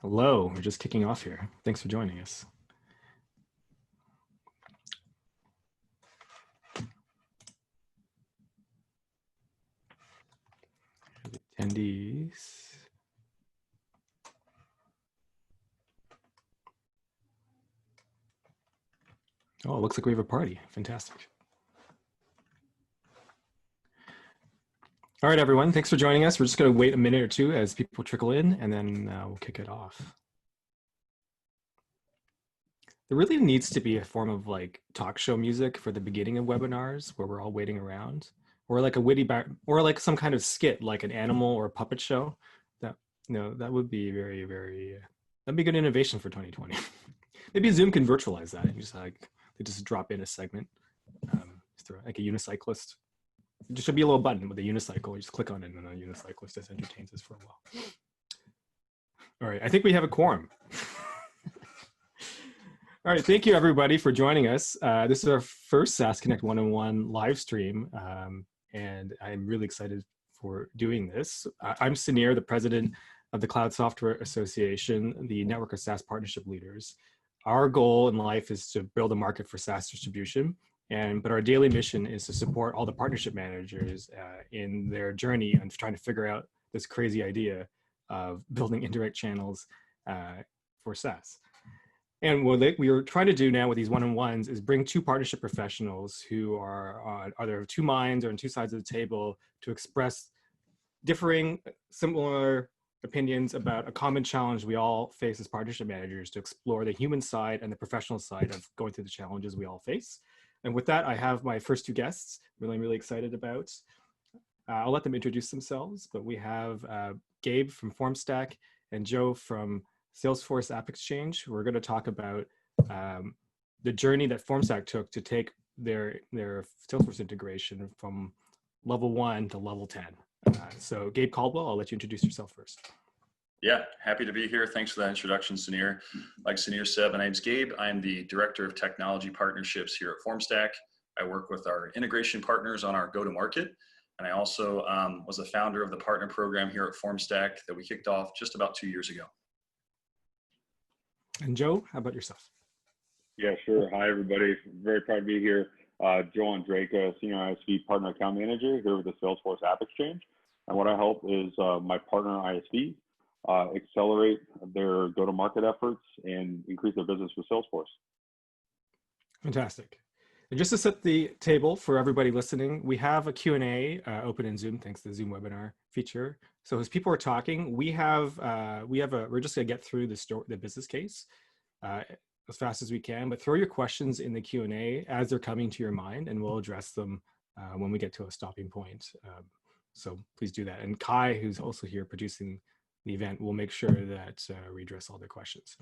Hello, we're just kicking off here. Thanks for joining us. Attendees. Oh, it looks like we have a party. Fantastic. All right, everyone. Thanks for joining us. We're just going to wait a minute or two as people trickle in, and then we'll kick it off. There really needs to be a form of like talk show music for the beginning of webinars where we're all waiting around, or like a witty or like some kind of skit, like an animal or a puppet show. That would be that'd be good innovation for 2020. Maybe Zoom can virtualize that and just like they just drop in a segment, like a unicyclist. There should be a little button with a unicycle. You just click on it and a unicyclist just entertains us for a while. All right, I think we have a quorum. All right, thank you everybody for joining us. This is our first SaaS Connect one-on-one live stream, and I'm really excited for doing this. I'm Sunir, the president of the Cloud Software Association, the network of SaaS partnership leaders. Our goal in life is to build a market for SaaS distribution, but our daily mission is to support all the partnership managers in their journey and trying to figure out this crazy idea of building indirect channels for SaaS. And what we are trying to do now with these one-on-ones is bring two partnership professionals who are either of two minds or on two sides of the table to express differing, similar opinions about a common challenge we all face as partnership managers, to explore the human side and the professional side of going through the challenges we all face. And with that, I have my first two guests, I'm really excited about. I'll let them introduce themselves, but we have Gabe from Formstack and Joe from Salesforce App Exchange. We're going to talk about the journey that Formstack took to take their Salesforce integration from level 1 to level 10. So Gabe Caldwell, I'll let you introduce yourself first. Yeah, happy to be here. Thanks for that introduction, Sunir. Like Sunir said, my name's Gabe. I'm the Director of Technology Partnerships here at Formstack. I work with our integration partners on our go-to-market. And I also was the founder of the partner program here at Formstack that we kicked off just about 2 years ago. And Joe, how about yourself? Yeah, sure. Hi, everybody. Very proud to be here. Joe Ondrejcka, Senior ISV Partner Account Manager here with the Salesforce App Exchange. And what I help is my partner ISV accelerate their go-to-market efforts and increase their business with Salesforce. Fantastic. And just to set the table for everybody listening, we have a Q&A open in Zoom, thanks to the Zoom webinar feature. So as people are talking, we're just gonna get through the business case as fast as we can, but throw your questions in the Q&A as they're coming to your mind, and we'll address them when we get to a stopping point. So please do that. And Kai, who's also here producing the event, will make sure that we address all the questions.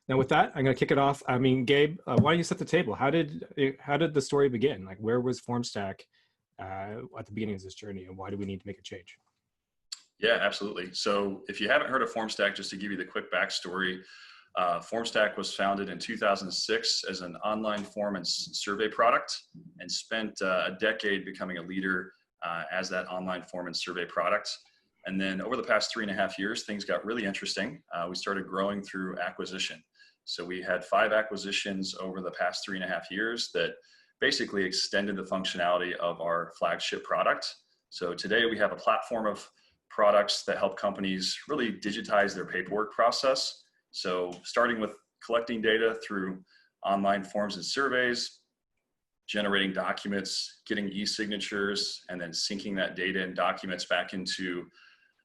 Now with that, I'm gonna kick it off. I mean, Gabe, why don't you set the table? How did the story begin? Like, where was Formstack at the beginning of this journey, and why do we need to make a change? Yeah, absolutely. So if you haven't heard of Formstack, just to give you the quick backstory, Formstack was founded in 2006 as an online form and survey product, and spent a decade becoming a leader as that online form and survey product. And then over the past 3.5 years, things got really interesting. We started growing through acquisition. So we had 5 acquisitions over the past 3.5 years that basically extended the functionality of our flagship product. So today we have a platform of products that help companies really digitize their paperwork process. So starting with collecting data through online forms and surveys, generating documents, getting e-signatures, and then syncing that data and documents back into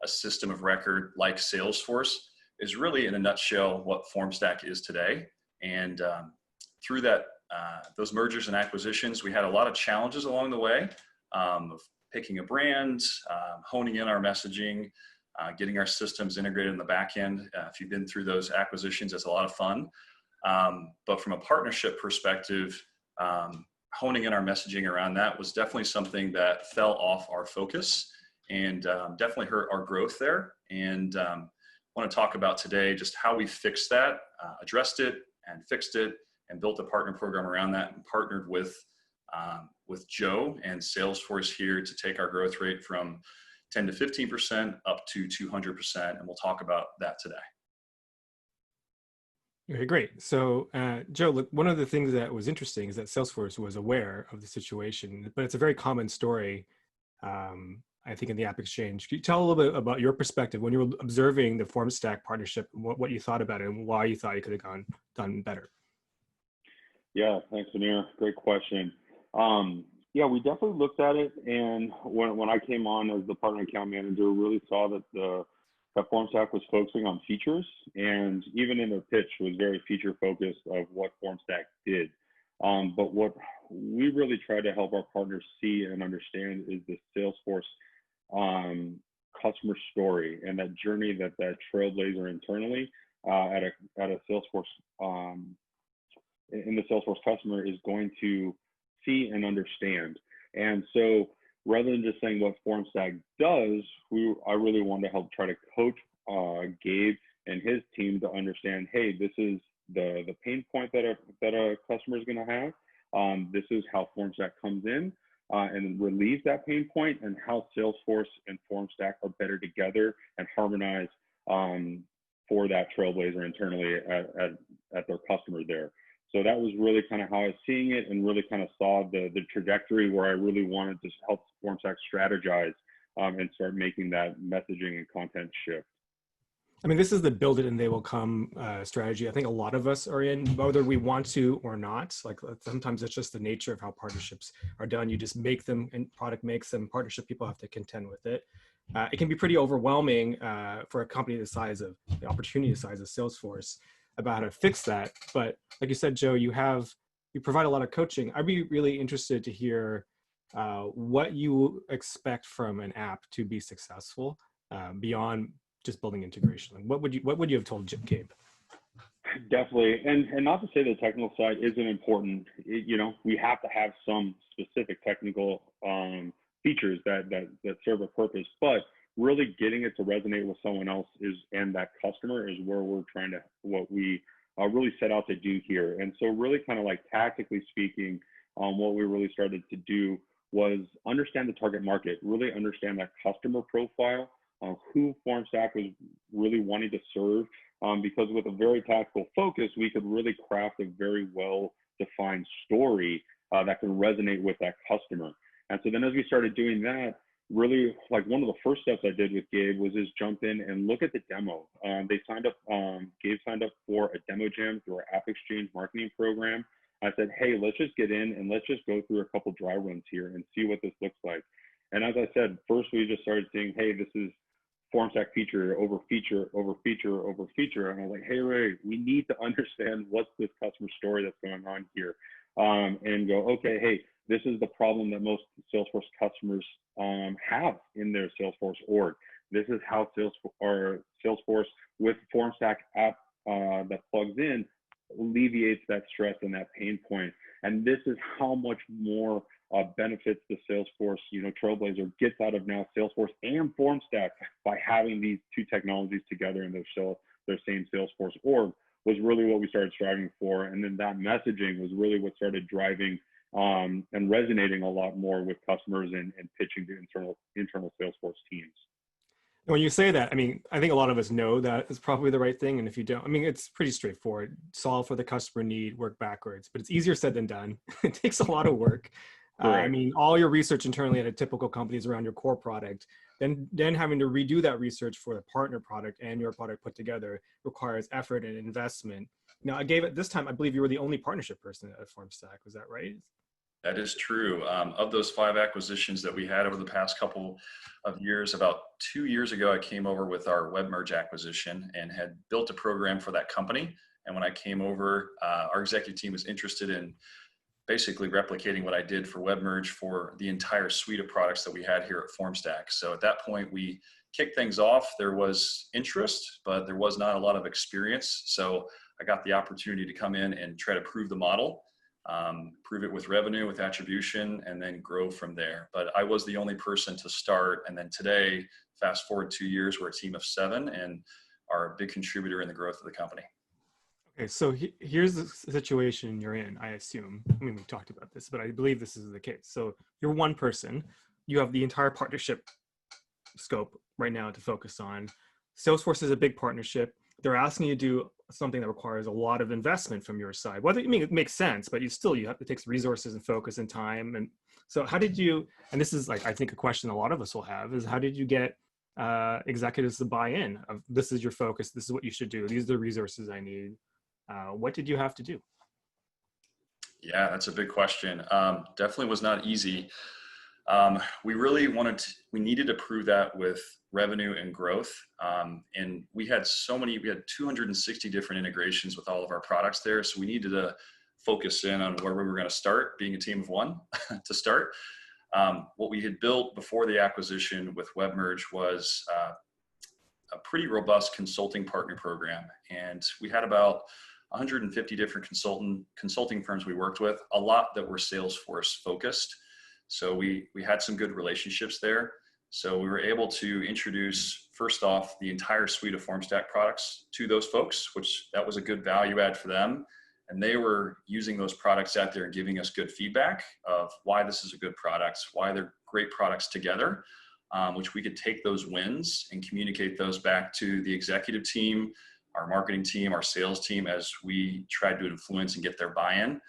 a system of record like Salesforce is really, in a nutshell, what Formstack is today. And through that, those mergers and acquisitions, we had a lot of challenges along the way of picking a brand, honing in our messaging, getting our systems integrated in the back end. If you've been through those acquisitions, it's a lot of fun. But from a partnership perspective, honing in our messaging around that was definitely something that fell off our focus, and definitely hurt our growth there. And want to talk about today just how we fixed that, addressed it and fixed it, and built a partner program around that, and partnered with Joe and Salesforce here to take our growth rate from 10 to 15% up to 200%. And we'll talk about that today. Okay, great. So, Joe, look, one of the things that was interesting is that Salesforce was aware of the situation, but it's a very common story, I think, in the App Exchange. Can you tell a little bit about your perspective when you were observing the Formstack partnership, what you thought about it and why you thought it could have done better? Yeah, thanks, Sunir. Great question. Yeah, we definitely looked at it, and when I came on as the partner account manager, really saw that Formstack was focusing on features, and even in their pitch was very feature focused of what Formstack did. But what we really try to help our partners see and understand is the Salesforce customer story and that journey that trailblazer internally at a Salesforce in the Salesforce customer is going to see and understand. And so rather than just saying what Formstack does, I really wanted to help try to coach Gabe and his team to understand, hey, this is the pain point that a customer is going to have. This is how Formstack comes in and relieves that pain point, and how Salesforce and Formstack are better together and harmonize for that trailblazer internally at their customer there. So that was really kind of how I was seeing it, and really kind of saw the trajectory where I really wanted to help Formstack strategize and start making that messaging and content shift. I mean, this is the build it and they will come strategy. I think a lot of us are in, whether we want to or not. Like sometimes it's just the nature of how partnerships are done. You just make them, and product makes them. Partnership people have to contend with it. It can be pretty overwhelming for a company the size of the opportunity size of Salesforce about how to fix that. But like you said, Joe, you provide a lot of coaching. I'd be really interested to hear what you expect from an app to be successful beyond just building integration. Like what would you have told Gabe? Definitely, and not to say the technical side isn't important. We have to have some specific technical features that serve a purpose, but really getting it to resonate with someone else and that customer is where what we really set out to do here. And so really kind of like tactically speaking, what we really started to do was understand the target market, really understand that customer profile, who Formstack was really wanting to serve, because with a very tactical focus, we could really craft a very well-defined story that can resonate with that customer. And so then as we started doing that, really like one of the first steps I did with Gabe was just jump in and look at the demo. Gabe signed up for a demo jam through our App Exchange marketing program. I said, hey, let's just get in and let's just go through a couple dry runs here and see what this looks like. And as I said, first we just started seeing, hey, this is Formstack feature over feature over feature over feature. And I was like, hey, Ray, we need to understand what's this customer story that's going on here. And go, okay, hey, this is the problem that most Salesforce customers have in their Salesforce org. This is how Salesforce with Formstack app that plugs in alleviates that stress and that pain point. And this is how much more benefits the Salesforce, Trailblazer gets out of now Salesforce and Formstack by having these two technologies together in their same Salesforce org was really what we started striving for. And then that messaging was really what started driving and resonating a lot more with customers and pitching to internal Salesforce teams. When you say that, I mean, I think a lot of us know that is probably the right thing. And if you don't, I mean, it's pretty straightforward. Solve for the customer need, work backwards, but it's easier said than done. It takes a lot of work. I mean, all your research internally at a typical company is around your core product. Then having to redo that research for the partner product and your product put together requires effort and investment. Now, this time, I believe you were the only partnership person at Formstack. Was that right? That is true. Of those 5 acquisitions that we had over the past couple of years, about 2 years ago, I came over with our WebMerge acquisition and had built a program for that company. And when I came over, our executive team was interested in basically replicating what I did for WebMerge for the entire suite of products that we had here at Formstack. So at that point, we kicked things off. There was interest, but there was not a lot of experience. So I got the opportunity to come in and try to prove the model. Prove it with revenue, with attribution, and then grow from there. But I was the only person to start. And then today, fast forward 2 years, we're a team of 7 and are a big contributor in the growth of the company. Okay, so here's the situation you're in, I assume. I mean, we've talked about this, but I believe this is the case. So you're one person. You have the entire partnership scope right now to focus on. Salesforce is a big partnership, they're asking you to do something that requires a lot of investment from your side. Whether, I mean, it makes sense, but you have to take resources and focus and time. And so how did you, and this is like, I think a question a lot of us will have is how did you get executives to buy in of this is your focus, this is what you should do, these are the resources I need. What did you have to do? Yeah, that's a big question. Definitely was not easy. We needed to prove that with revenue and growth. And we had 260 different integrations with all of our products there. So we needed to focus in on where we were going to start, being a team of one to start. What we had built before the acquisition with WebMerge was a pretty robust consulting partner program. And we had about 150 different consulting firms we worked with, a lot that were Salesforce focused. So we had some good relationships there. So we were able to introduce, first off, the entire suite of Formstack products to those folks, which that was a good value add for them. And they were using those products out there and giving us good feedback of why this is a good product, why they're great products together, which we could take those wins and communicate those back to the executive team, our marketing team, our sales team, as we tried to influence and get their buy-in.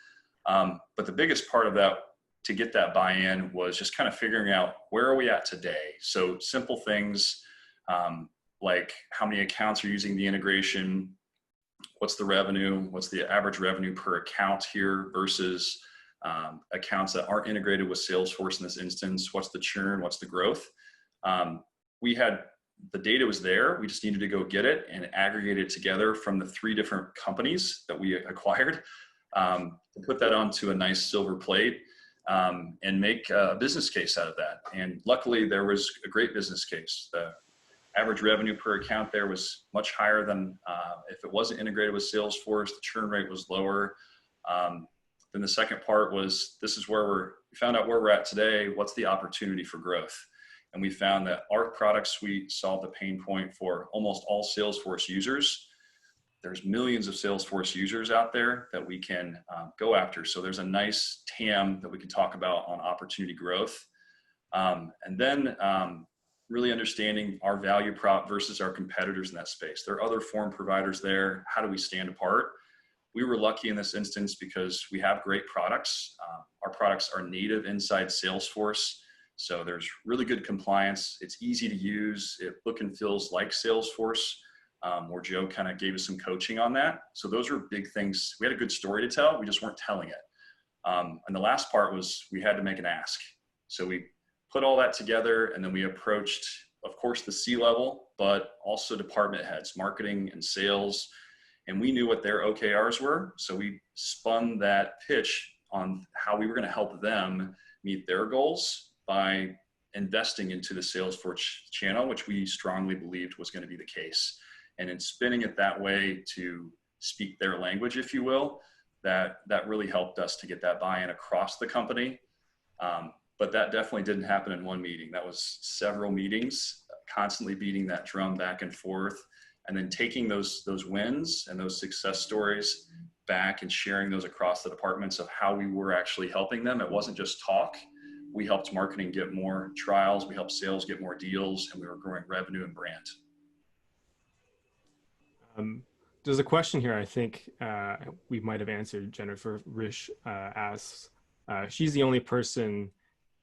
But the biggest part of that, to get that buy-in, was just kind of figuring out where are we at today. So simple things like how many accounts are using the integration, what's the revenue, what's the average revenue per account here versus accounts that aren't integrated with Salesforce in this instance, what's the churn, what's the growth. The data was there. We just needed to go get it and aggregate it together from the 3 different companies that we acquired, to put that onto a nice silver plate and make a business case out of that. And luckily, there was a great business case. The average revenue per account there was much higher than if it wasn't integrated with Salesforce. The churn rate was lower. Then the second part was, this is where we found out where we're at today. What's the opportunity for growth? And we found that our product suite solved the pain point for almost all Salesforce users. There's millions of Salesforce users out there that we can go after. So there's a nice TAM that we can talk about on opportunity growth. And then really understanding our value prop versus our competitors in that space. There are other form providers there. How do we stand apart? We were lucky in this instance because we have great products. Our products are native inside Salesforce. So there's really good compliance. It's easy to use. It look and feels like Salesforce, where Joe kind of gave us some coaching on that. So those were big things. We had a good story to tell. We just weren't telling it. And the last part was we had to make an ask. So we put all that together, and then we approached, of course, the C-level, but also department heads, marketing and sales. And we knew what their OKRs were. So we spun that pitch on how we were going to help them meet their goals by investing into the Salesforce channel, which we strongly believed was going to be the case. And in spinning it that way to speak their language, if you will, that really helped us to get that buy-in across the company. But that definitely didn't happen in one meeting. That was several meetings, constantly beating that drum back and forth, and then taking those wins and those success stories back and sharing those across the departments of how we were actually helping them. It wasn't just talk. We helped marketing get more trials, we helped sales get more deals, and we were growing revenue and brand. There's a question here I think we might have answered. Jennifer Rish asks, she's the only person,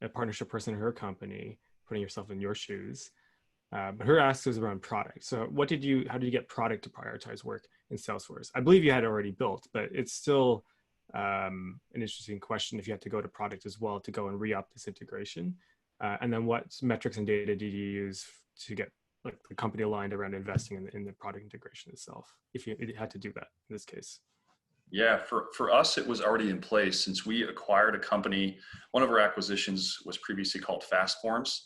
a partnership person in her company, putting yourself in your shoes. But her ask is around product. So how did you get product to prioritize work in Salesforce? I believe you had already built, but it's still an interesting question if you had to go to product as well to go and re-up this integration. And then what metrics and data did you use to get like the company aligned around investing in the product integration itself, if you had to do that in this case? Yeah, for us, it was already in place since we acquired a company. One of our acquisitions was previously called FastForms,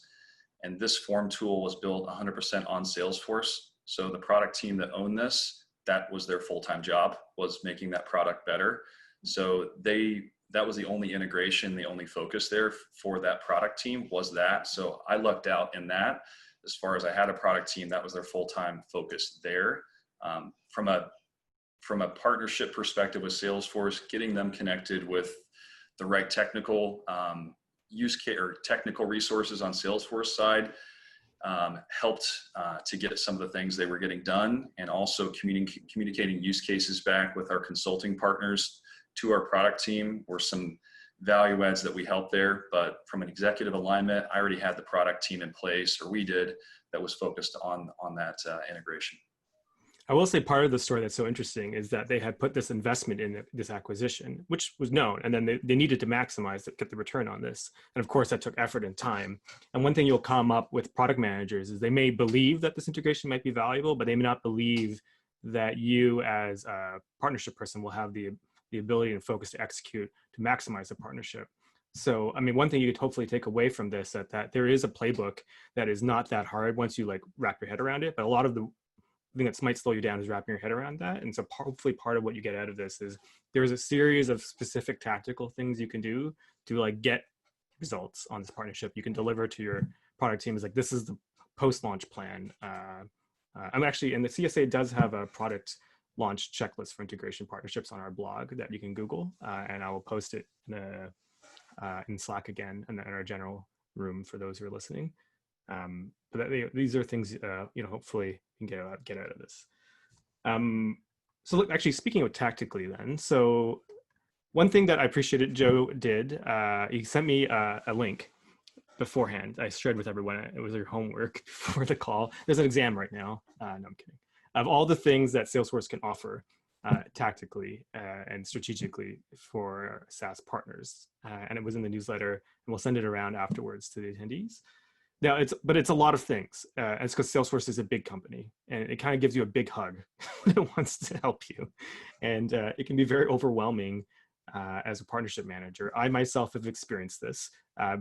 and this form tool was built 100% on Salesforce. So the product team that owned this, that was their full-time job, was making that product better. So that was the only integration, the only focus there for that product team was that. So I lucked out in that. As far as I had a product team, that was their full-time focus there. From a partnership perspective with Salesforce, getting them connected with the right technical use case or technical resources on Salesforce side, helped to get some of the things they were getting done, and also communicating use cases back with our consulting partners to our product team were some value adds that we helped there. But from an executive alignment, I already had the product team in place, or we did, that was focused on that integration. I will say part of the story that's so interesting is that they had put this investment in this acquisition, which was known, and then they needed to maximize it, get the return on this. And of course, that took effort and time. And one thing you'll come up with product managers is they may believe that this integration might be valuable, but they may not believe that you as a partnership person will have the ability and focus to execute to maximize the partnership. So, I mean, one thing you could hopefully take away from this, that there is a playbook that is not that hard once you like wrap your head around it, but a lot of the thing that might slow you down is wrapping your head around that. And so hopefully part of what you get out of this is there's a series of specific tactical things you can do to like get results on this partnership. You can deliver to your product team is like, this is the post-launch plan. I'm actually, and the CSA does have a product launch checklist for integration partnerships on our blog that you can Google, and I will post it in Slack again and in our general room for those who are listening. But these are things, hopefully you can get out of this. So look, actually speaking of tactically then, so one thing that I appreciated Joe did, he sent me a link beforehand. I shared with everyone, it was your homework before the call. There's an exam right now. No, I'm kidding. Of all the things that Salesforce can offer tactically and strategically for SaaS partners. And it was in the newsletter, and we'll send it around afterwards to the attendees. Now, it's a lot of things. It's because Salesforce is a big company, and it kind of gives you a big hug when it wants to help you. And it can be very overwhelming as a partnership manager. I myself have experienced this,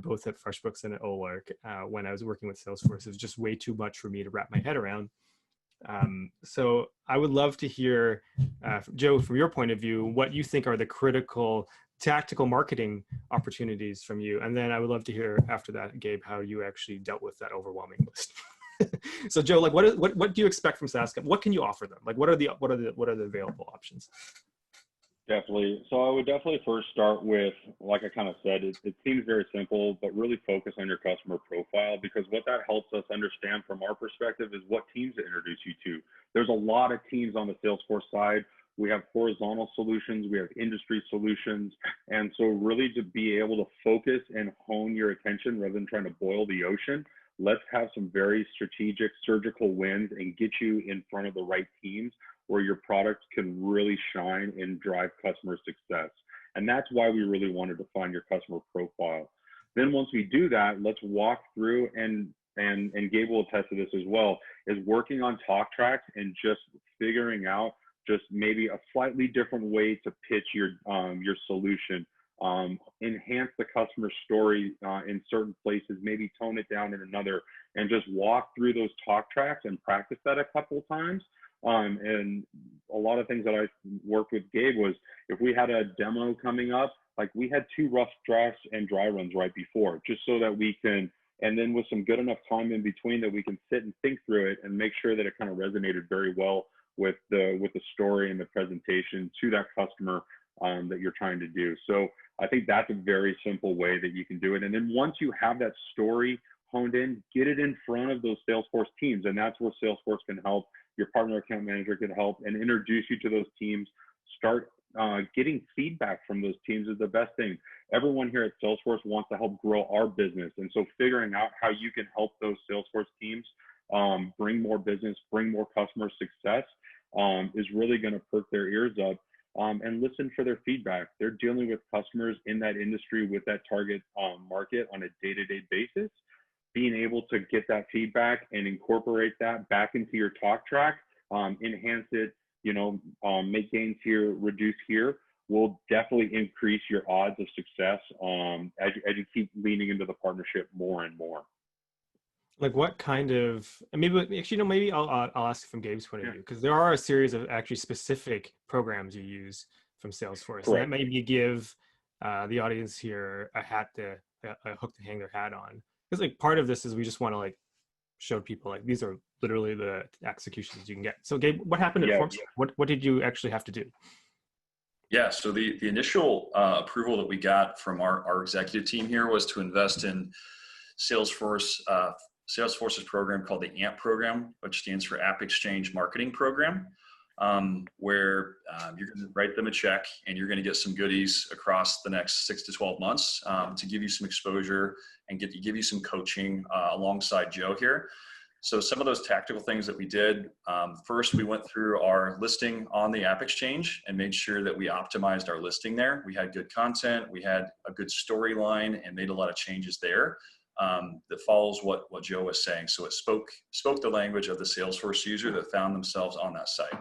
both at FreshBooks and at OWARC. When I was working with Salesforce, it was just way too much for me to wrap my head around. So I would love to hear, Joe, from your point of view, what you think are the critical tactical marketing opportunities from you. And then I would love to hear after that, Gabe, how you actually dealt with that overwhelming list. So Joe, like what do you expect from SaaS? What can you offer them? Like what are the available options? Definitely. So I would definitely first start with, like I kind of said, it seems very simple, but really focus on your customer profile, because what that helps us understand from our perspective is what teams to introduce you to. There's a lot of teams on the Salesforce side. We have horizontal solutions, we have industry solutions. And so really to be able to focus and hone your attention rather than trying to boil the ocean, let's have some very strategic surgical wins and get you in front of the right teams where your product can really shine and drive customer success. And that's why we really wanted to find your customer profile. Then once we do that, let's walk through, and Gabe will attest to this as well, is working on talk tracks and just figuring out just maybe a slightly different way to pitch your solution. Enhance the customer story in certain places, maybe tone it down in another, and just walk through those talk tracks and practice that a couple of times. And a lot of things that I worked with Gabe was, if we had a demo coming up, like we had 2 rough drafts and dry runs right before, just so that we can, and then with some good enough time in between that we can sit and think through it and make sure that it kind of resonated very well with the story and the presentation to that customer that you're trying to do. So I think that's a very simple way that you can do it. And then once you have that story honed in, get it in front of those Salesforce teams. And that's where Salesforce can help. Your partner account manager can help and introduce you to those teams. Start getting feedback from those teams is the best thing. Everyone here at Salesforce wants to help grow our business. And so figuring out how you can help those Salesforce teams bring more business, bring more customer success is really going to perk their ears up. And listen for their feedback. They're dealing with customers in that industry with that target market on a day-to-day basis. Being able to get that feedback and incorporate that back into your talk track, enhance it, make gains here, reduce here, will definitely increase your odds of success as you keep leaning into the partnership more and more. Like what kind of, maybe I'll ask from Gabe's point of view, because there are a series of actually specific programs you use from Salesforce. And that maybe give the audience here a hook to hang their hat on. Because like part of this is we just want to like show people like these are literally the executions you can get. So Gabe, what happened at Formstack? What did you actually have to do? Yeah, so the initial approval that we got from our executive team here was to invest in Salesforce Salesforce's program called the AMP program, which stands for App Exchange Marketing Program, where you're going to write them a check and you're going to get some goodies across the next 6 to 12 months to give you some exposure and give you some coaching alongside Joe here. So some of those tactical things that we did, first we went through our listing on the App Exchange and made sure that we optimized our listing there. We had good content, we had a good storyline, and made a lot of changes there that follows what Joe was saying. So it spoke the language of the Salesforce user that found themselves on that site.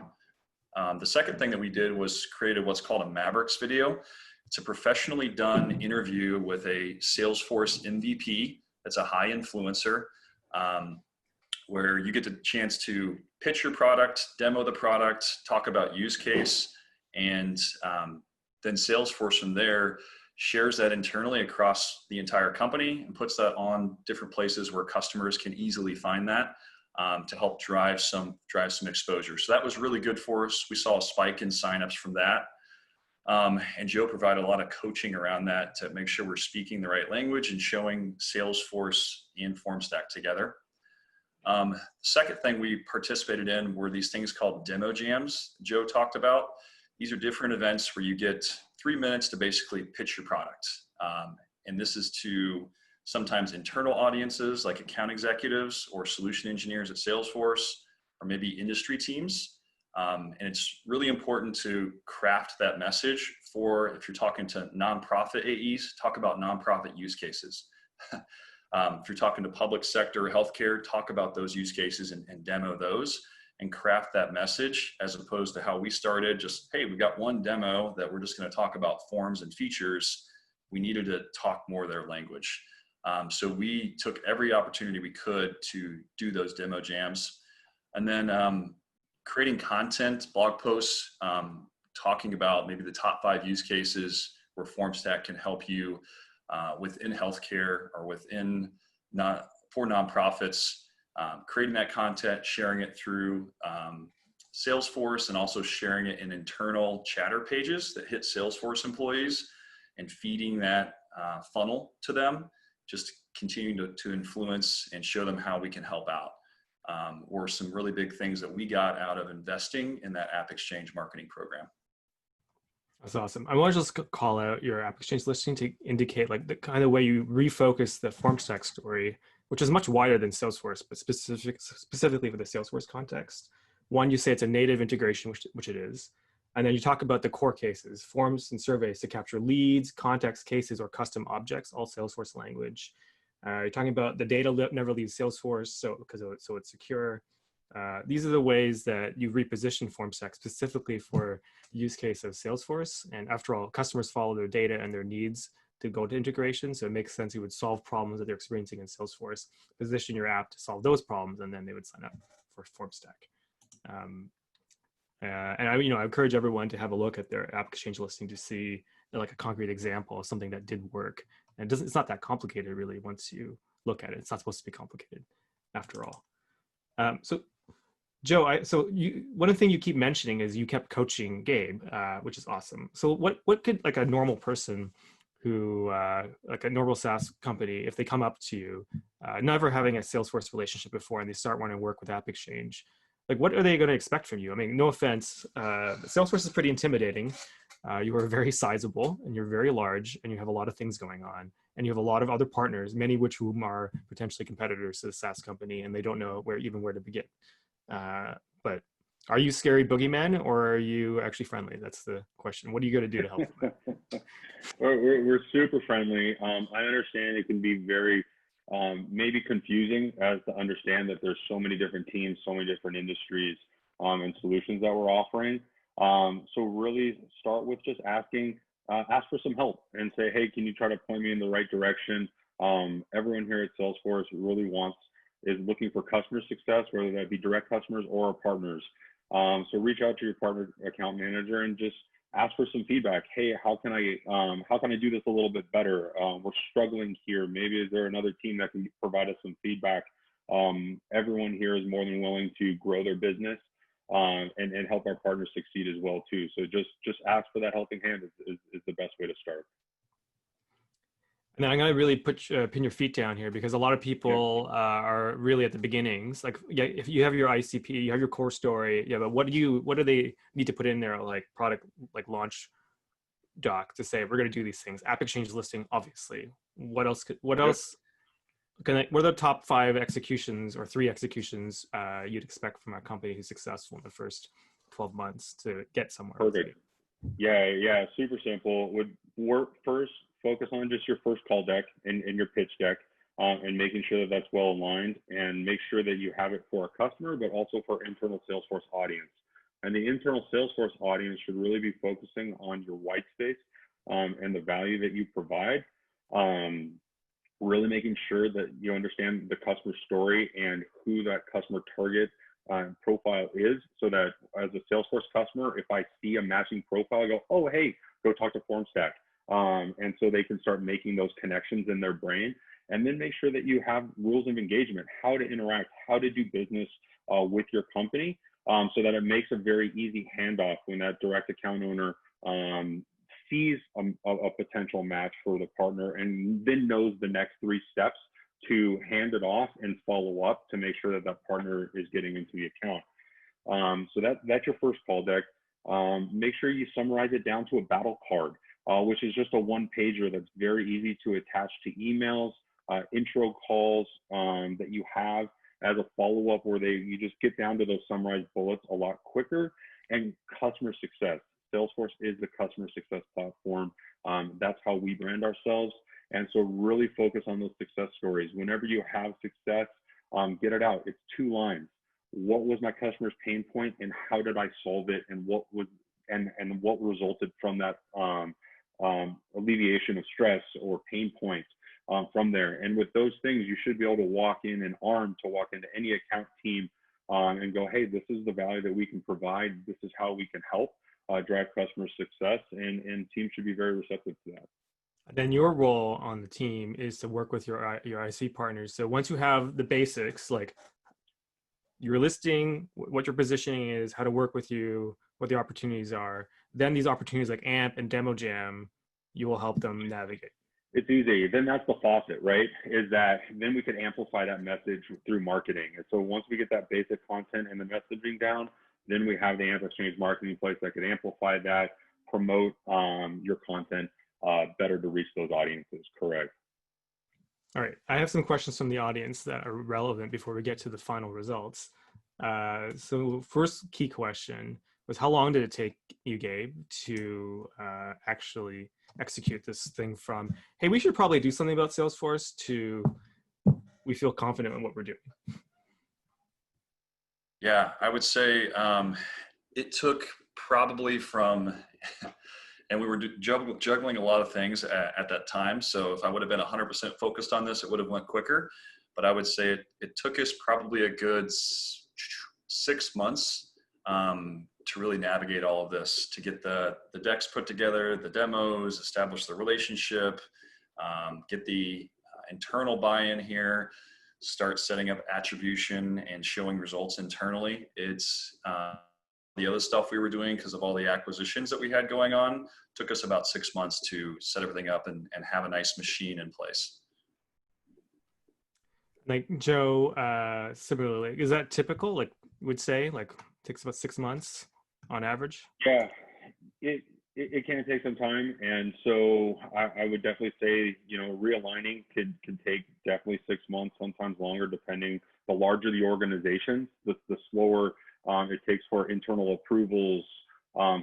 The second thing that we did was created what's called a Mavericks video. It's a professionally done interview with a Salesforce MVP that's a high influencer, where you get the chance to pitch your product, demo the product, talk about use case, and then Salesforce from there shares that internally across the entire company and puts that on different places where customers can easily find that to help drive some exposure. So that was really good for us. We saw a spike in signups from that. And Joe provided a lot of coaching around that to make sure we're speaking the right language and showing Salesforce and Formstack together. The second thing we participated in were these things called demo jams Joe talked about. These are different events where you get 3 minutes to basically pitch your product. And this is to sometimes internal audiences like account executives or solution engineers at Salesforce, or maybe industry teams. And it's really important to craft that message for, if you're talking to nonprofit AEs, talk about nonprofit use cases. If you're talking to public sector or healthcare, talk about those use cases and demo those and craft that message, as opposed to how we started, just, hey, we got one demo that we're just going to talk about forms and features. We needed to talk more their language. So we took every opportunity we could to do those demo jams. And then creating content, blog posts, talking about maybe the top 5 use cases where Formstack can help you within healthcare or within for nonprofits, creating that content, sharing it through Salesforce, and also sharing it in internal chatter pages that hit Salesforce employees and feeding that funnel to them, just continuing to influence and show them how we can help out. Were some really big things that we got out of investing in that App Exchange marketing program. That's awesome. I want to just call out your App Exchange listing to indicate like the kind of way you refocus the Formstack story, which is much wider than Salesforce, but specifically for the Salesforce context. One, you say it's a native integration, which it is. And then you talk about the core cases, forms and surveys to capture leads, context cases, or custom objects, all Salesforce language. You're talking about the data never leaves Salesforce, so it's secure. These are the ways that you reposition Formstack specifically for the use case of Salesforce. And after all, customers follow their data and their needs to go to integration. So it makes sense you would solve problems that they're experiencing in Salesforce, position your app to solve those problems, and then they would sign up for Formstack. And I encourage everyone to have a look at their App Exchange listing to see like a concrete example of something that did work. And it's not that complicated really once you look at it. It's not supposed to be complicated after all. So Joe, one of the things you keep mentioning is you kept coaching Gabe, which is awesome. So what could like a normal person who, like a normal SaaS company, if they come up to you, never having a Salesforce relationship before, and they start wanting to work with App Exchange, like what are they going to expect from you? I mean, no offense, Salesforce is pretty intimidating. You are very sizable and you're very large and you have a lot of things going on and you have a lot of other partners, many of whom are potentially competitors to the SaaS company, and they don't know where to begin. But are you scary boogeyman or are you actually friendly? That's the question. What are you going to do to help them? We're super friendly. I understand it can be very maybe confusing as to understand that there's so many different teams, so many different industries and solutions that we're offering. So really start with just ask for some help and say, hey, can you try to point me in the right direction? Everyone here at Salesforce really is looking for customer success, whether that be direct customers or our partners. So reach out to your partner account manager and just ask for some feedback. Hey, how can I do this a little bit better? We're struggling here. Maybe is there another team that can provide us some feedback? Everyone here is more than willing to grow their business and help our partners succeed as well too. So just ask for that helping hand is the best way to start. And then I'm gonna really pin your feet down here, because a lot of Yeah, people are really at the beginnings. Like, yeah, if you have your ICP, you have your core story, yeah, but what do they need to put in there, like product, like launch doc, to say we're gonna do these things? App Exchange listing, obviously. What yep. else? What are the top 5 executions or 3 executions you'd expect from a company who's successful in the first 12 months to get somewhere with you? Perfect. Yeah, super simple. Would work first, focus on just your first call deck and your pitch deck, and making sure that that's well aligned, and make sure that you have it for a customer, but also for internal Salesforce audience. And the internal Salesforce audience should really be focusing on your white space, and the value that you provide. Um, Really making sure that you understand the customer story and who that customer target profile is, so that as a Salesforce customer, if I see a matching profile, I go, oh, hey, go talk to Formstack. And so they can start making those connections in their brain. And then make sure that you have rules of engagement, how to interact, how to do business with your company, so that it makes a very easy handoff when that direct account owner sees a potential match for the partner, and then knows the next 3 steps to hand it off and follow up to make sure that that partner is getting into the account. So that's your first call deck. Make sure you summarize it down to a battle card, which is just a 1-pager that's very easy to attach to emails, intro calls that you have as a follow-up, where you just get down to those summarized bullets a lot quicker. And customer success. Salesforce is the customer success platform. That's how we brand ourselves. And so really focus on those success stories. Whenever you have success, get it out. It's 2 lines. What was my customer's pain point, and how did I solve it? And what resulted from that alleviation of stress or pain points from there. And with those things, you should be able to walk in and armed to walk into any account team and go, hey, this is the value that we can provide. This is how we can help drive customer success, and teams should be very receptive to that. Then your role on the team is to work with your IC partners. So once you have the basics, like your listing, what your positioning is, how to work with you, what the opportunities are, then these opportunities like AMP and Demo Jam, you will help them navigate. It's easy. Then that's the faucet, right? Is that then we could amplify that message through marketing. And so once we get that basic content and the messaging down, then we have the AMP Exchange marketing place that could amplify that, promote your content better to reach those audiences. Correct. All right. I have some questions from the audience that are relevant before we get to the final results. So first key question was, how long did it take you, Gabe, to actually execute this thing from, hey, we should probably do something about Salesforce, to we feel confident in what we're doing? Yeah, I would say it took probably from, and we were juggling a lot of things at that time. So if I would have been 100% focused on this, it would have went quicker. But I would say it took us probably a good 6 months to really navigate all of this, to get the decks put together, the demos, establish the relationship, get the internal buy-in here, start setting up attribution and showing results internally. It's the other stuff we were doing, because of all the acquisitions that we had going on, took us about 6 months to set everything up and have a nice machine in place. Like Joe, similarly, is that typical? Like, would say like takes about 6 months on average? Yeah, it can take some time. And so I would definitely say, realigning can take definitely 6 months, sometimes longer, depending. The larger the organization, the slower it takes for internal approvals,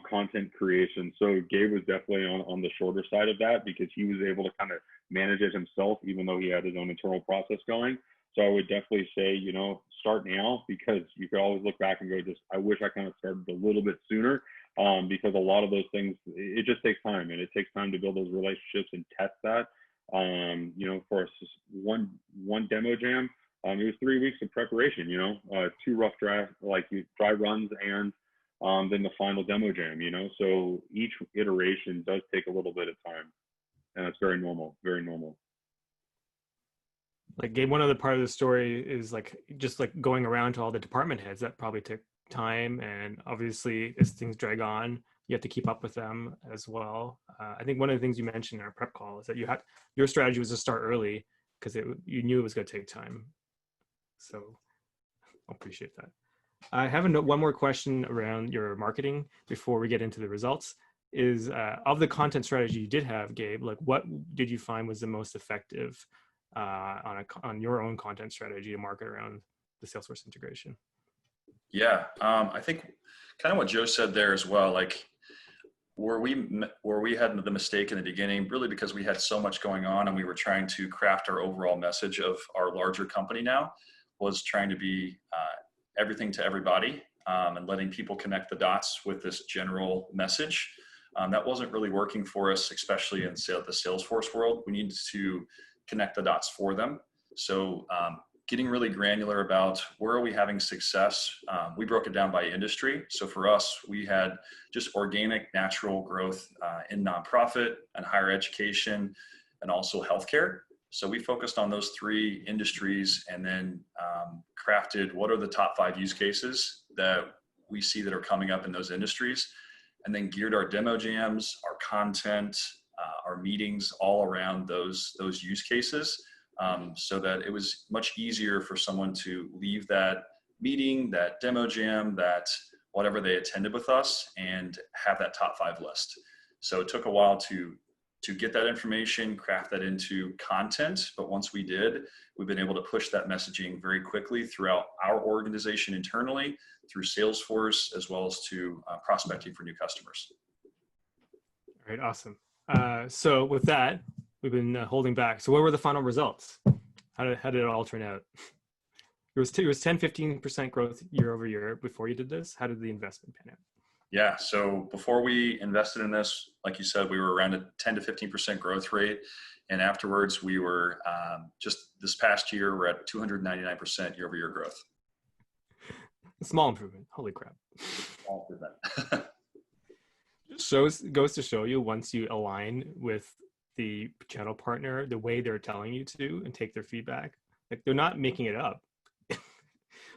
content creation. So Gabe was definitely on the shorter side of that, because he was able to kind of manage it himself, even though he had his own internal process going. So I would definitely say, start now, because you could always look back and go, I wish I kind of started a little bit sooner, because a lot of those things, it just takes time, and it takes time to build those relationships and test that. For one demo jam, it was 3 weeks of preparation, 2 rough dry runs, and then the final demo jam, so each iteration does take a little bit of time, and that's very normal, very normal. Like, Gabe, one other part of the story is like just like going around to all the department heads. That probably took time, and obviously as things drag on, you have to keep up with them as well. I think one of the things you mentioned in our prep call is that your strategy was to start early because you knew it was going to take time. So I appreciate that. I have one more question around your marketing before we get into the results. Is of the content strategy you did have, Gabe, like what did you find was the most effective on your own content strategy to market around the Salesforce integration? Yeah, I think kind of what Joe said there as well. Like where we had the mistake in the beginning, really because we had so much going on and we were trying to craft our overall message of our larger company now, was trying to be everything to everybody and letting people connect the dots with this general message. That wasn't really working for us, especially in the Salesforce world. We needed to connect the dots for them. So getting really granular about where are we having success. We broke it down by industry. So for us, we had just organic, natural growth in nonprofit and higher education and also healthcare. So we focused on those 3 industries and then crafted what are the top 5 use cases that we see that are coming up in those industries, and then geared our demo jams, our content, our meetings all around those use cases, so that it was much easier for someone to leave that meeting, that demo jam, that whatever they attended with us, and have that top 5 list. So it took a while to get that information, craft that into content. But once we did, we've been able to push that messaging very quickly throughout our organization internally, through Salesforce, as well as to prospecting for new customers. All right, awesome. So with that, we've been holding back. So what were the final results? How did it all turn out? It was 10-15% growth year over year before you did this. How did the investment pan out? Yeah, so before we invested in this, like you said, we were around a 10 to 15% growth rate. And afterwards, we were just this past year, we're at 299% year over year growth. A small improvement. Holy crap. Small improvement. Goes to show you, once you align with the channel partner the way they're telling you to and take their feedback, like they're not making it up.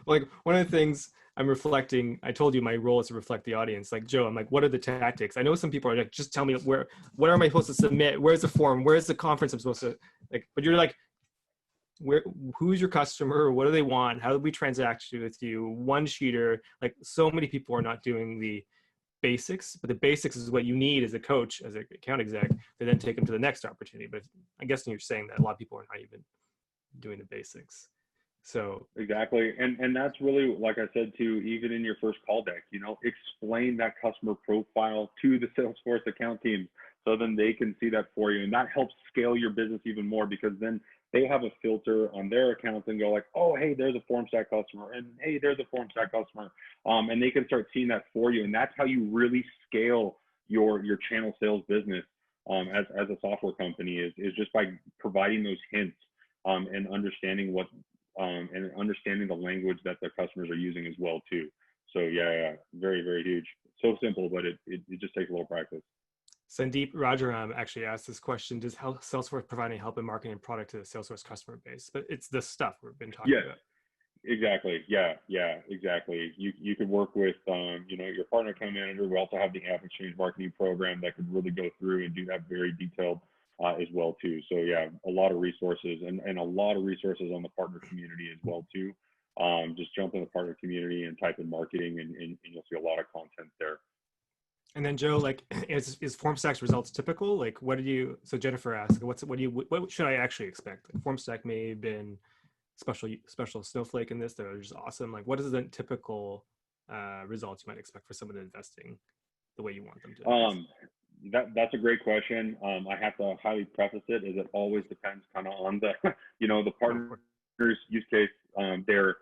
Like one of the things I'm reflecting, I told you my role is to reflect the audience. Like Joe, I'm like, what are the tactics? I know some people are like, just tell me what am I supposed to submit? Where's the form? Where's the conference I'm supposed to, like, but you're like, who's your customer? What do they want? How do we transact with you? One sheeter, like so many people are not doing the basics, but the basics is what you need as a coach, as an account exec, to then take them to the next opportunity. But I'm guessing you're saying that a lot of people are not even doing the basics. So exactly. And that's really, like I said, too, even in your first call deck, explain that customer profile to the Salesforce account team so then they can see that for you. And that helps scale your business even more, because then they have a filter on their accounts and go like, oh, hey, there's a Formstack customer, and hey, there's a Formstack customer. And they can start seeing that for you. And that's how you really scale your channel sales business as a software company is just by providing those hints and understanding and understanding the language that their customers are using as well too. So yeah, very, very huge. So simple, but it just takes a little practice. Sandeep Rajaram actually asked this question: does Salesforce provide any help in marketing and product to the Salesforce customer base? But it's the stuff we've been talking about. Exactly. Yeah, exactly. You could work with your partner account manager. We also have the App Exchange marketing program that could really go through and do that very detailed as well too. So yeah, a lot of resources and a lot of resources on the partner community as well too. Just jump in the partner community and type in marketing and you'll see a lot of content there. And then Joe, like, is Formstack's results typical? Like, so Jennifer asked, what should I actually expect? Like, Formstack may have been special snowflake in this, they're just awesome. Like, what is the typical results you might expect for someone investing the way you want them to? That's a great question. I have to highly preface it, as it always depends kind of on the, the partner's use case, their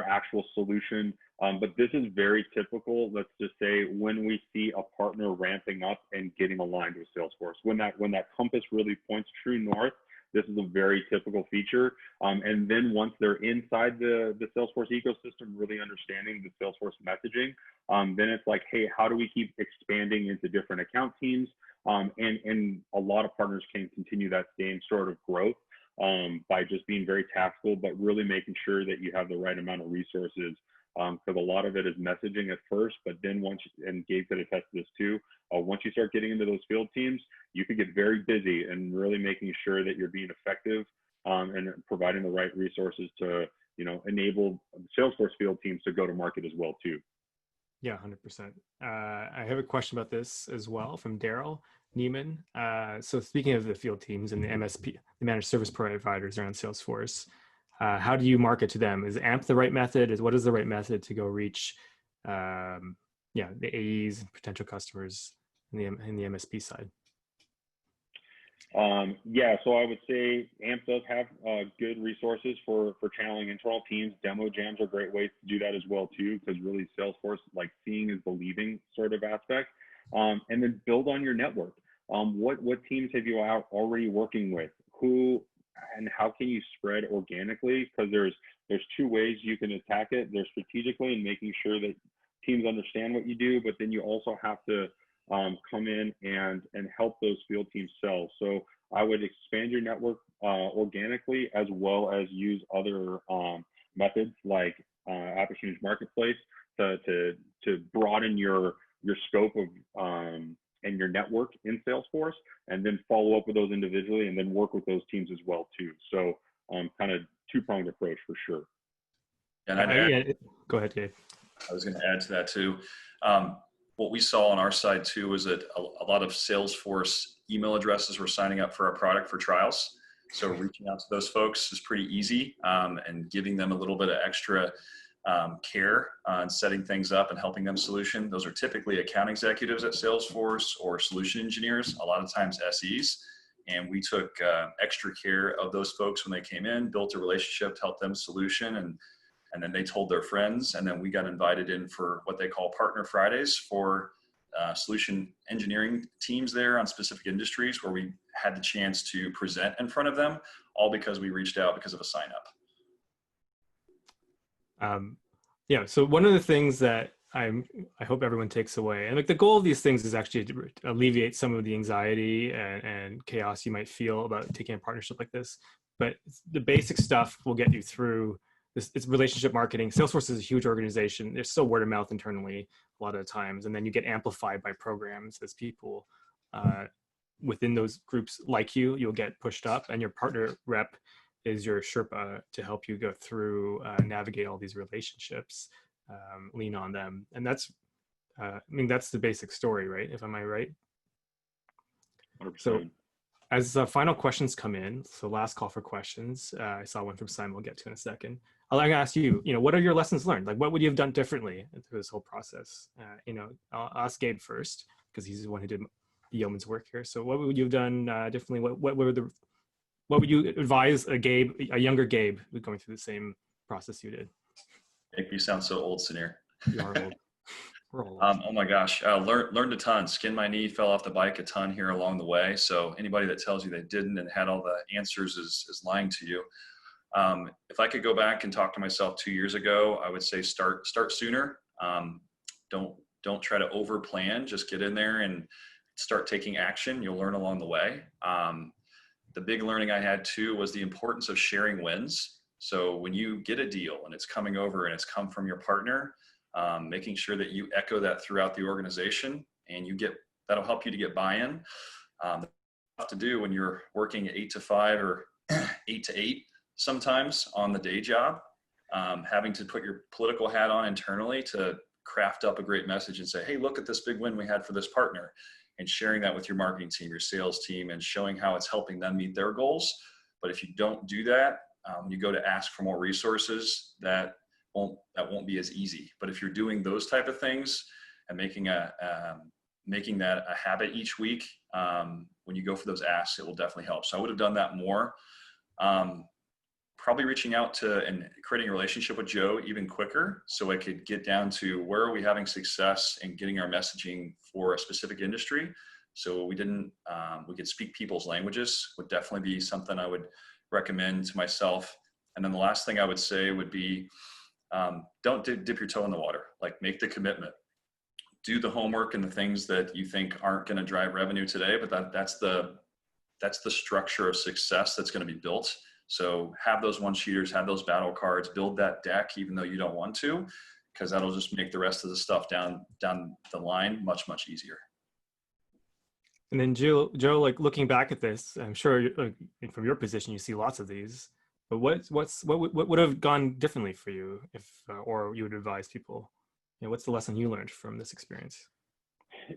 actual solution. But this is very typical. Let's just say when we see a partner ramping up and getting aligned with Salesforce, when that compass really points true north, this is a very typical feature. And then once they're inside the Salesforce ecosystem, really understanding the Salesforce messaging, then it's like, hey, how do we keep expanding into different account teams? And a lot of partners can continue that same sort of growth by just being very tactical, but really making sure that you have the right amount of resources because a lot of it is messaging at first, but then and Gabe could attest to this too, once you start getting into those field teams, you could get very busy and really making sure that you're being effective and providing the right resources to, enable Salesforce field teams to go to market as well too. Yeah, 100%. I have a question about this as well from Daryl Neiman. So speaking of the field teams and the MSP, the managed service providers around Salesforce, how do you market to them? Is AMP the right method? What is the right method to go reach the AEs and potential customers in the MSP side? So I would say AMP does have good resources for channeling internal teams. Demo jams are great ways to do that as well too, because really Salesforce, like seeing is believing sort of aspect. And then build on your network. What teams have you already working with? Who and how can you spread organically? Because there's two ways you can attack it. There's strategically and making sure that teams understand what you do, but then you also have to come in and help those field teams sell. So I would expand your network organically, as well as use other methods like App Exchange Marketplace to broaden your scope of and your network in Salesforce, and then follow up with those individually, and then work with those teams as well too. So kind of two-pronged approach for sure. And go ahead, Gabe. I was going to add to that too. What we saw on our side too was that a lot of Salesforce email addresses were signing up for our product for trials. So reaching out to those folks is pretty easy, and giving them a little bit of extra care on setting things up and helping them solution. Those are typically account executives at Salesforce or solution engineers, a lot of times SEs. And we took extra care of those folks when they came in, built a relationship to help them solution, and then they told their friends, and then we got invited in for what they call Partner Fridays for solution engineering teams there on specific industries, where we had the chance to present in front of them, all because we reached out because of a sign up. So one of the things that I hope everyone takes away, and like the goal of these things is actually to alleviate some of the anxiety and chaos you might feel about taking a partnership like this. But the basic stuff will get you through this. It's relationship marketing. Salesforce is a huge organization. There's still word of mouth internally a lot of the times, and then you get amplified by programs as people within those groups like you'll get pushed up, and your partner rep is your Sherpa to help you go through, navigate all these relationships, lean on them. And that's the basic story, right? Am I right? 100%. So as final questions come in, so last call for questions, I saw one from Simon we'll get to in a second. I'm going to ask you, what are your lessons learned? Like, what would you have done differently through this whole process? I'll ask Gabe first, because he's the one who did the yeoman's work here. So what would you have done differently? What would you advise a younger Gabe who's going through the same process you did? Make me sound so old, Sunir. You are old. We're all old. Oh my gosh, learned a ton. Skinned my knee, fell off the bike a ton here along the way. So anybody that tells you they didn't and had all the answers is lying to you. If I could go back and talk to myself 2 years ago, I would say start sooner. Don't try to over plan. Just get in there and start taking action. You'll learn along the way. The big learning I had too was the importance of sharing wins. So when you get a deal and it's coming over and it's come from your partner, making sure that you echo that throughout the organization, and that'll help you to get buy-in. To do when you're working 8 to 5 or 8 to 8 sometimes on the day job, having to put your political hat on internally to craft up a great message and say, hey, look at this big win we had for this partner, and sharing that with your marketing team, your sales team, and showing how it's helping them meet their goals. But if you don't do that, when you go to ask for more resources, that won't be as easy. But if you're doing those type of things and making that a habit each week, when you go for those asks, it will definitely help. So I would have done that more. Probably reaching out to and creating a relationship with Joe even quicker, so I could get down to where are we having success in getting our messaging for a specific industry. So we could speak people's languages would definitely be something I would recommend to myself. And then the last thing I would say would be, don't dip your toe in the water. Like, make the commitment, do the homework and the things that you think aren't going to drive revenue today, but that's the structure of success that's going to be built. So have those one-sheeters, have those battle cards, build that deck, even though you don't want to, because that'll just make the rest of the stuff down the line much easier. And then Joe, like looking back at this, I'm sure from your position, you see lots of these, but what would have gone differently for you if, or you would advise people, what's the lesson you learned from this experience?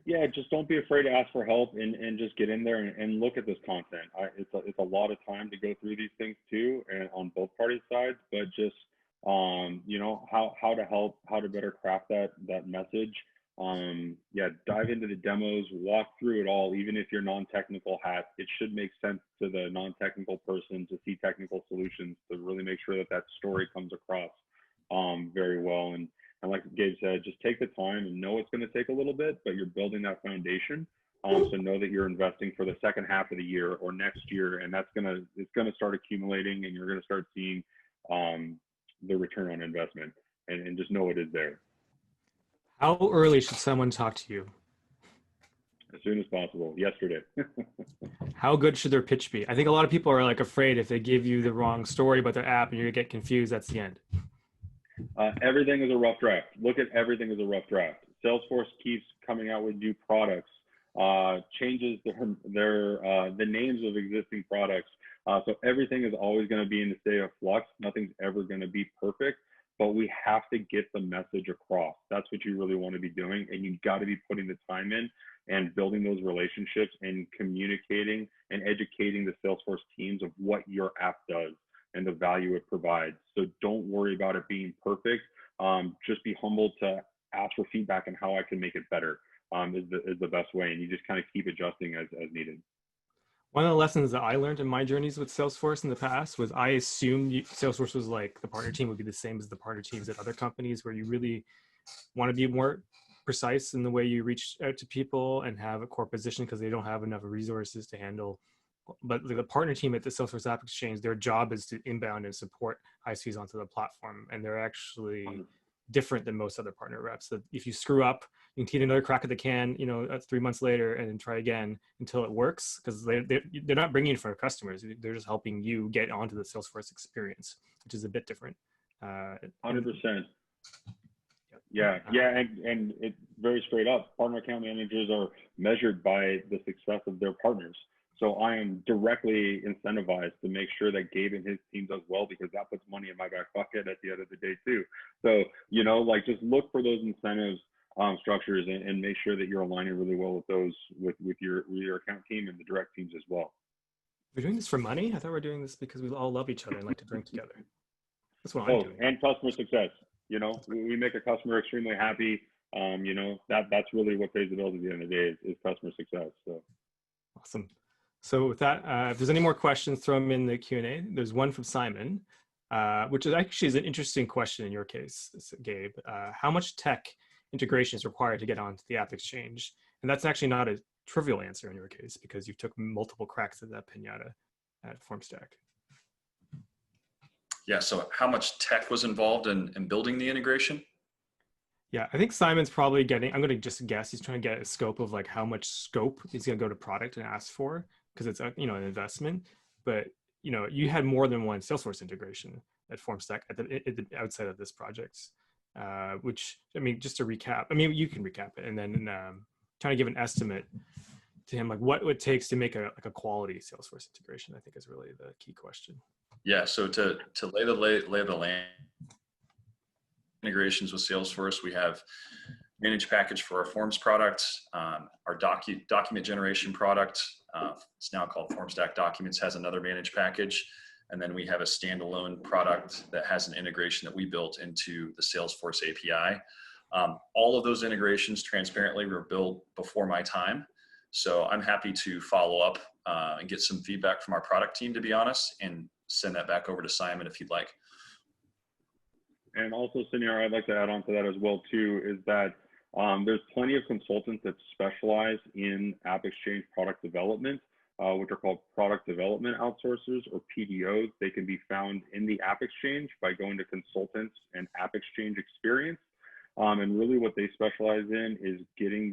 Yeah, just don't be afraid to ask for help and just get in there and look at this content. It's a lot of time to go through these things too, and on both parties' sides, but just, how to help, how to better craft that message. Dive into the demos, walk through it all, even if you're non-technical hat. It should make sense to the non-technical person to see technical solutions to really make sure that story comes across very well. And like Gabe said, just take the time and know it's going to take a little bit, but you're building that foundation. So know that you're investing for the second half of the year or next year, and it's going to start accumulating, and you're going to start seeing the return on investment, and just know it is there. How early should someone talk to you? As soon as possible. Yesterday. How good should their pitch be? I think a lot of people are like afraid if they give you the wrong story about their app and you're gonna get confused, that's the end. Everything is a rough draft. Look at everything as a rough draft. Salesforce keeps coming out with new products, changes the names of existing products. So everything is always going to be in a state of flux. Nothing's ever going to be perfect, but we have to get the message across. That's what you really want to be doing. And you've got to be putting the time in and building those relationships and communicating and educating the Salesforce teams of what your app does and the value it provides. So don't worry about it being perfect. Just be humble to ask for feedback on how I can make it better is the best way. And you just kind of keep adjusting as needed. One of the lessons that I learned in my journeys with Salesforce in the past was I assumed Salesforce was like the partner team would be the same as the partner teams at other companies, where you really want to be more precise in the way you reach out to people and have a core position because they don't have enough resources to handle. But the partner team at the Salesforce App Exchange, their job is to inbound and support ISVs onto the platform. And they're actually different than most other partner reps. That if you screw up, you can take another crack at the can, 3 months later, and then try again until it works, because they're not bringing it for customers. They're just helping you get onto the Salesforce experience, which is a bit different. 100%. Yeah, and it's very straight up. Partner account managers are measured by the success of their partners. So I am directly incentivized to make sure that Gabe and his team does well, because that puts money in my back pocket at the end of the day too. So, just look for those incentives structures and make sure that you're aligning really well with those with your account team and the direct teams as well. We're doing this for money? I thought we were doing this because we all love each other and like to drink together. That's what I'm doing. And customer success. We make a customer extremely happy. That's really what pays the bills at the end of the day is customer success. So awesome. So with that, if there's any more questions, throw them in the Q&A. There's one from Simon, which is actually an interesting question in your case, Gabe. How much tech integration is required to get onto the App Exchange? And that's actually not a trivial answer in your case, because you took multiple cracks at that pinata at Formstack. Yeah, so how much tech was involved in building the integration? Yeah, I think Simon's probably getting, I'm going to just guess, he's trying to get a scope of like how much scope he's going to go to product and ask for, because it's an investment. But you had more than one Salesforce integration at Formstack at the outside of this project, which, just to recap, you can recap it, and then trying to give an estimate to him, like what it takes to make a quality Salesforce integration, I think is really the key question. Yeah, so to lay the land integrations with Salesforce, we have managed package for our Forms product, our document generation product. It's now called Formstack Documents, has another managed package. And then we have a standalone product that has an integration that we built into the Salesforce API. All of those integrations transparently were built before my time. So I'm happy to follow up and get some feedback from our product team, to be honest, and send that back over to Simon if you'd like. And also, Sunir, I'd like to add on to that as well too, is that there's plenty of consultants that specialize in App Exchange product development, which are called product development outsourcers, or PDOs. They can be found in the App Exchange by going to consultants and App Exchange experience. And really what they specialize in is getting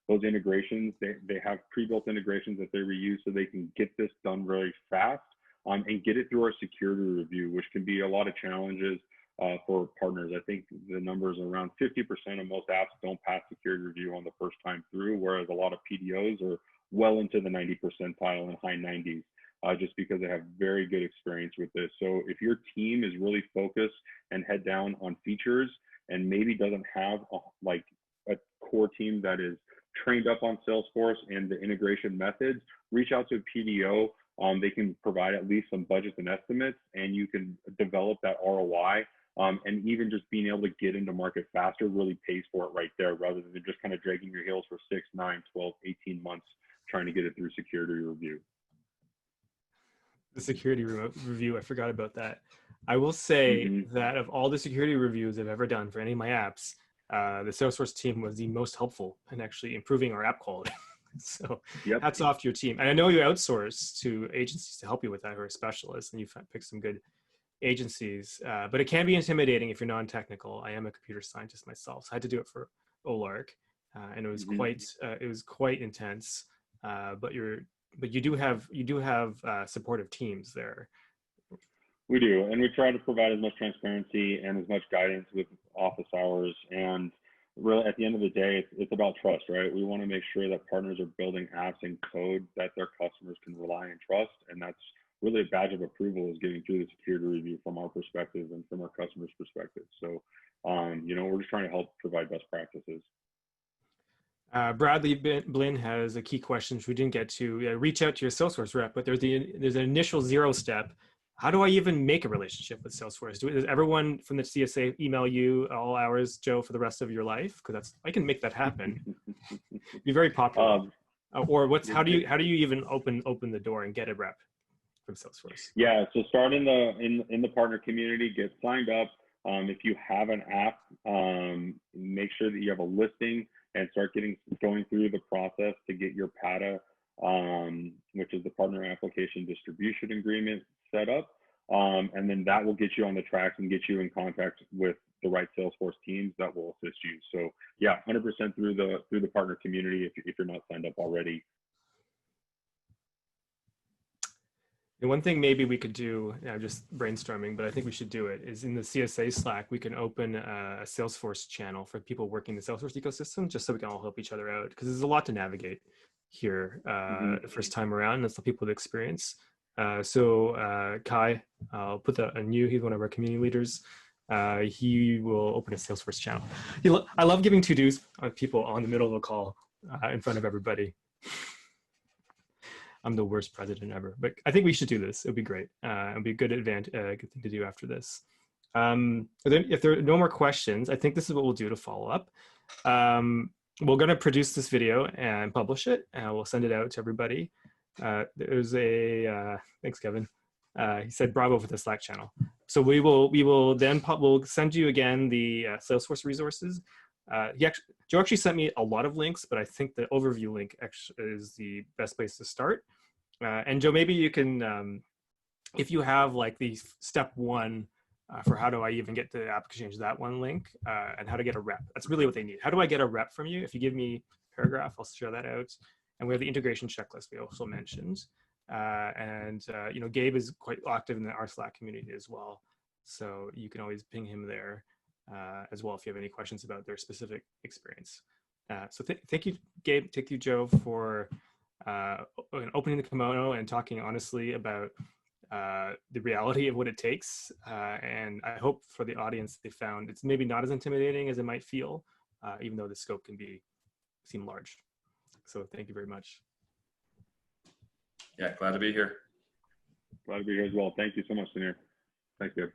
those integrations. They have pre-built integrations that they reuse so they can get this done very fast and get it through our security review, which can be a lot of challenges. for partners. I think the numbers are around 50% of most apps don't pass security review on the first time through, whereas a lot of PDOs are well into the 90 percentile and high 90s. Just because they have very good experience with this. So if your team is really focused and head down on features and maybe doesn't have a core team that is trained up on Salesforce and the integration methods, reach out to a PDO. They can provide at least some budgets and estimates, and you can develop that ROI. And even just being able to get into market faster really pays for it right there, rather than just kind of dragging your heels for 6, 9, 12, 18 months trying to get it through security review. The security review, I forgot about that. I will say that of all the security reviews I've ever done for any of my apps, the Salesforce team was the most helpful in actually improving our app quality. So hats off to your team. And I know you outsource to agencies to help you with that, who are specialists, and you picked some good agencies. But it can be intimidating if you're non-technical. I am a computer scientist myself, so I had to do it for OLARC, and it was quite intense. But you do have supportive teams there. We do, and we try to provide as much transparency and as much guidance with office hours. And really, at the end of the day, it's about trust, right? We want to make sure that partners are building apps and code that their customers can rely and trust, and that's really a badge of approval, is getting through the security review from our perspective and from our customers' perspective. So, we're just trying to help provide best practices. Bradley Blinn has a key question which we didn't get to. Reach out to your Salesforce rep, but there's an initial 0 step. How do I even make a relationship with Salesforce? Does everyone from the CSA email you all hours, Joe, for the rest of your life? Because I can make that happen. Be very popular. Or how do you even open the door and get a rep from Salesforce? Yeah, so start in the partner community, get signed up. If you have an app, make sure that you have a listing and start going through the process to get your PATA, which is the Partner Application Distribution Agreement, set up. And then that will get you on the tracks and get you in contact with the right Salesforce teams that will assist you. So yeah, 100% through the partner community if you're not signed up already. And one thing maybe we could do, just brainstorming, but I think we should do it, is in the CSA Slack, we can open a Salesforce channel for people working the Salesforce ecosystem, just so we can all help each other out, because there's a lot to navigate here the first time around. That's the people with experience. So Kai, I'll put that on you. He's one of our community leaders. He will open a Salesforce channel. I love giving to-dos on people on the middle of a call in front of everybody. I'm the worst president ever, but I think we should do this. It'd be great. It'd be a good good thing to do after this. If there are no more questions, I think this is what we'll do to follow up. We're going to produce this video and publish it, and we'll send it out to everybody. There's thanks, Kevin. He said bravo for the Slack channel. So we'll send you again the Salesforce resources. Joe actually sent me a lot of links, but I think the overview link actually is the best place to start. And Joe, maybe you can, if you have like the step 1 for how do I even get to App Exchange, that one link, and how to get a rep. That's really what they need. How do I get a rep from you? If you give me a paragraph, I'll share that out. And we have the integration checklist we also mentioned. Gabe is quite active in our Slack community as well. So you can always ping him there as well if you have any questions about their specific experience. So thank you, Gabe. Thank you, Joe, for opening the kimono and talking honestly about the reality of what it takes. And I hope for the audience they found it's maybe not as intimidating as it might feel, even though the scope can seem large. So thank you very much. Yeah, glad to be here. Glad to be here as well. Thank you so much, Sunir. Thank you.